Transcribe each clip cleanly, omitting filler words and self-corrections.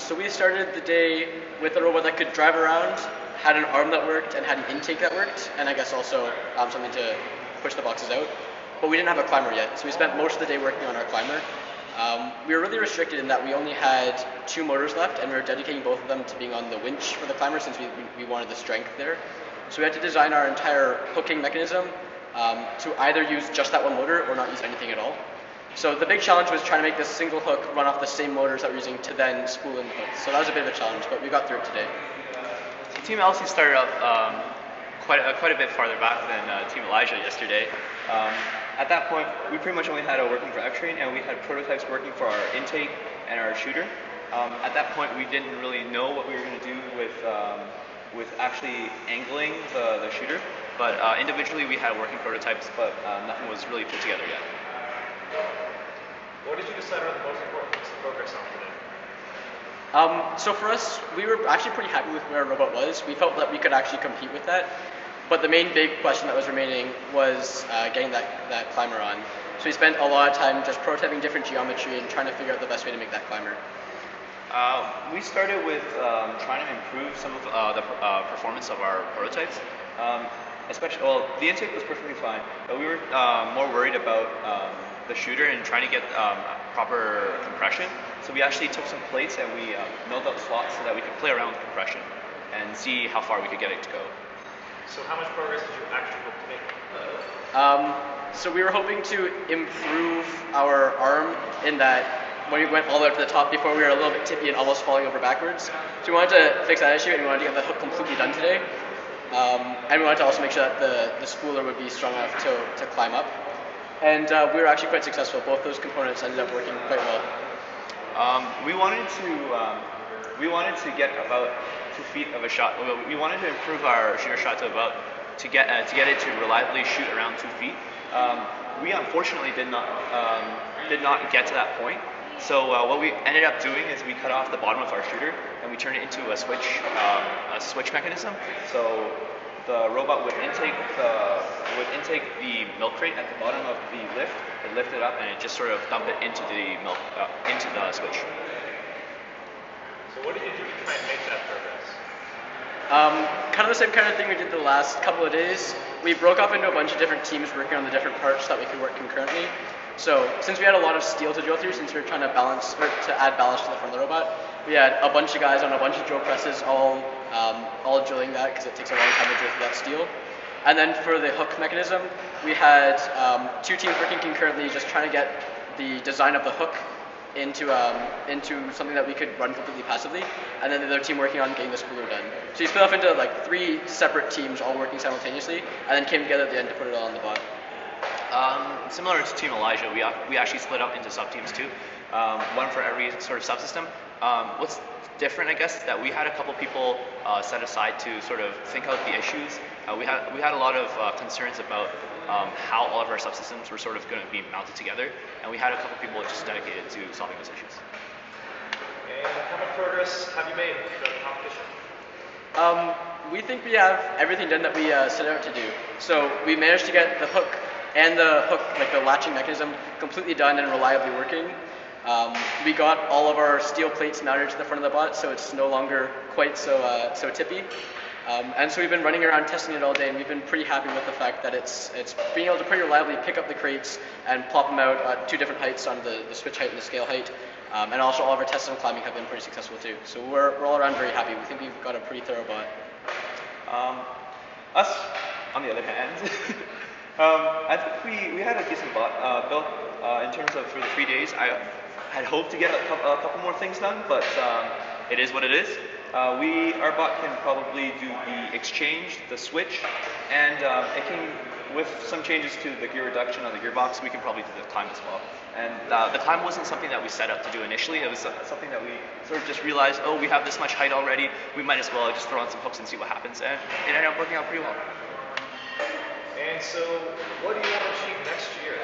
So we started the day with a robot that could drive around, had an arm that worked, and had an intake that worked, and I guess also something to push the boxes out. But we didn't have a climber yet, so we spent most of the day working on our climber. We were really restricted in that we only had 2 motors left, and we were dedicating both of them to being on the winch for the climber since we wanted the strength there. So we had to design our entire hooking mechanism to either use just that one motor or not use anything at all. So the big challenge was trying to make this single hook run off the same motors that we're using to then spool in the hook. So that was a bit of a challenge, but we got through it today. So Team LC started up quite a bit farther back than Team Elijah yesterday. At that point, we pretty much only had a working drivetrain, and we had prototypes working for our intake and our shooter. At that point, we didn't really know what we were going to do with actually angling the shooter, but individually we had working prototypes, but nothing was really put together yet. What did you decide are the most important things to progress on today? So for us, we were actually pretty happy with where our robot was. We felt that we could actually compete with that. But the main big question that was remaining was getting that climber on. So we spent a lot of time just prototyping different geometry and trying to figure out the best way to make that climber. We started with trying to improve some of the performance of our prototypes. Especially, well, the intake was perfectly fine, but we were more worried about the shooter and trying to get proper compression. So we actually took some plates and we milled out slots so that we could play around with compression and see how far we could get it to go. So how much progress did you actually hope to make? So we were hoping to improve our arm in that when we went all the way up to the top before we were a little bit tippy and almost falling over backwards. So we wanted to fix that issue and we wanted to get the hook completely done today. And we wanted to also make sure that the spooler would be strong enough to climb up. And we were actually quite successful. Both those components ended up working quite well. We wanted to get about 2 feet of a shot. We wanted to improve our shooter shot to get it to reliably shoot around 2 feet. We unfortunately did not get to that point. So what we ended up doing is we cut off the bottom of our shooter and we turned it into a switch mechanism. So the robot would intake the milk crate at the bottom of the lift, it lift it up, and it just sort of dump it into the switch. So what did you do to try and make that progress? Kind of the same kind of thing we did the last couple of days. We broke up into a bunch of different teams working on the different parts so that we could work concurrently. So since we had a lot of steel to drill through, since we were trying to add ballast to the front of the robot, we had a bunch of guys on a bunch of drill presses all drilling that because it takes a long time to drill through that steel. And then for the hook mechanism, we had 2 teams working concurrently just trying to get the design of the hook into something that we could run completely passively, and then the other team working on getting the spooler done. So you split off into like 3 separate teams all working simultaneously, and then came together at the end to put it all on the bot. Similar to Team Elijah, we actually split up into sub-teams too, one for every sort of subsystem. What's different, I guess, is that we had a couple people set aside to sort of think out the issues. We had a lot of concerns about how all of our subsystems were sort of going to be mounted together, and we had a couple people just dedicated to solving those issues. And how much progress have you made throughout the competition? We think we have everything done that we set out to do. So we managed to get the hook and the hook, like the latching mechanism, completely done and reliably working. We got all of our steel plates mounted to the front of the bot, so it's no longer quite so tippy. And so we've been running around testing it all day, and we've been pretty happy with the fact that it's being able to pretty reliably pick up the crates and plop them out at 2 different heights on the switch height and the scale height. And also all of our tests on climbing have been pretty successful too. So we're all around very happy. We think we've got a pretty thorough bot. Us, on the other hand, I think we had a decent bot built in terms of for the 3 days. I had hoped to get a couple more things done, but it is what it is. Our bot can probably do the exchange, the switch, and it can, with some changes to the gear reduction on the gearbox, we can probably do the climb as well. And the climb wasn't something that we set up to do initially. It was something that we sort of just realized, oh, we have this much height already, we might as well just throw on some hooks and see what happens. And it ended up working out pretty well. And so, what do you want to achieve next year?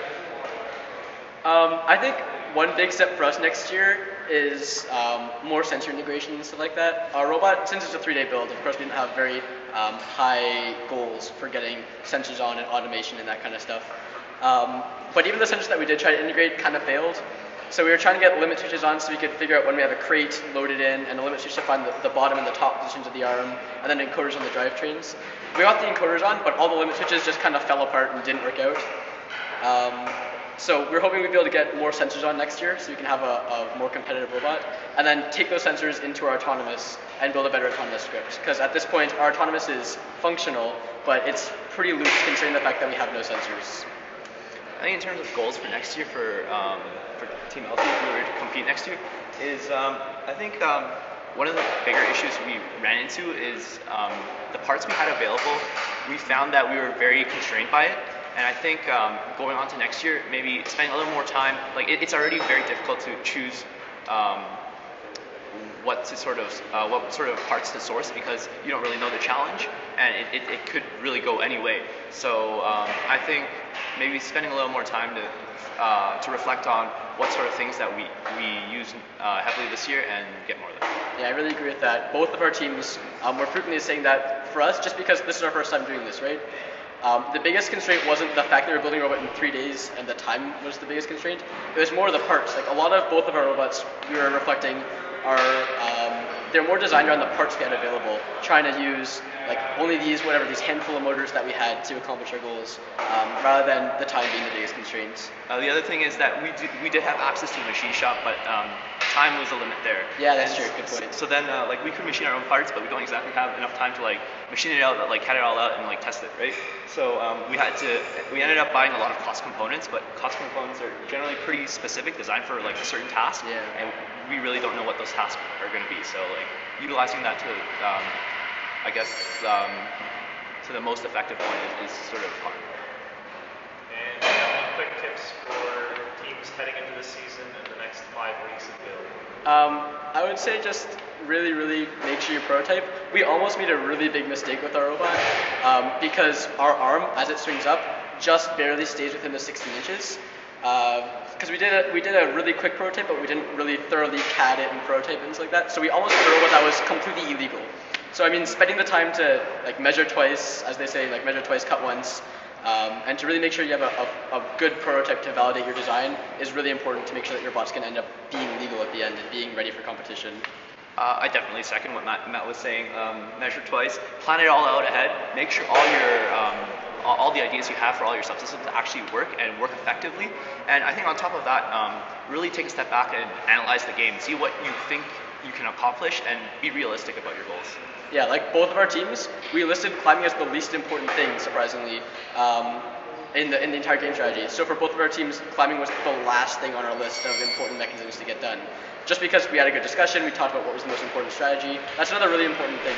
I think one big step for us next year is more sensor integration and stuff like that. Our robot, since it's a 3-day build, of course we didn't have very high goals for getting sensors on and automation and that kind of stuff. But even the sensors that we did try to integrate kind of failed. So we were trying to get limit switches on so we could figure out when we have a crate loaded in, and a limit switch to find the bottom and the top positions of the arm, and then encoders on the drivetrains. We got the encoders on, but all the limit switches just kind of fell apart and didn't work out. So we're hoping we'll be able to get more sensors on next year so we can have a more competitive robot, and then take those sensors into our autonomous and build a better autonomous script. Because at this point, our autonomous is functional, but it's pretty loose considering the fact that we have no sensors. I think in terms of goals for next year for Team Healthy, if we were to compete next year, is I think one of the bigger issues we ran into is the parts we had available. We found that we were very constrained by it. And I think going on to next year, maybe spending a little more time, like it's already very difficult to choose what sort of parts to source because you don't really know the challenge, and it could really go any way. So I think maybe spending a little more time to reflect on what sort of things that we use heavily this year and get more of them. Yeah, I really agree with that. Both of our teams were frequently saying that for us, just because this is our first time doing this, right? The biggest constraint wasn't the fact that we were building a robot in 3 days and the time was the biggest constraint. It was more the parts. Like a lot of both of our robots, we were reflecting are they're more designed around the parts we had available, trying to use like only these handful of motors that we had to accomplish our goals, rather than the time being the biggest constraint. The other thing is that we did have access to a machine shop, but time was a limit there. Yeah, that's true. Good point. So then, like we could machine our own parts, but we don't exactly have enough time to like machine it out, like cut it all out and like test it, right? So we ended up buying a lot of cost components, but cost components are generally pretty specific, designed for like a certain task, yeah. And we really don't know what those tasks are going to be. So like utilizing that to, I guess, to the most effective point is sort of hard. And any quick tips for teams heading into the season and the next 5 weeks of build? I would say just really make sure you prototype. We almost made a really big mistake with our robot because our arm, as it swings up, just barely stays within the 16 inches. Because we did a really quick prototype, but we didn't really thoroughly CAD it and prototype things like that. So we almost had a robot that was completely illegal. So I mean, spending the time to like measure twice, as they say, like measure twice, cut once, and to really make sure you have a good prototype to validate your design is really important to make sure that your bots can end up being legal at the end and being ready for competition. I definitely second what Matt was saying. Measure twice, plan it all out ahead, make sure all the ideas you have for all your subsystems actually work and work effectively. And I think on top of that, really take a step back and analyze the game, see what you think you can accomplish, and be realistic about your goals. Yeah, like both of our teams, we listed climbing as the least important thing, surprisingly, in the entire game strategy. So for both of our teams, climbing was the last thing on our list of important mechanisms to get done. Just because we had a good discussion, we talked about what was the most important strategy. That's another really important thing.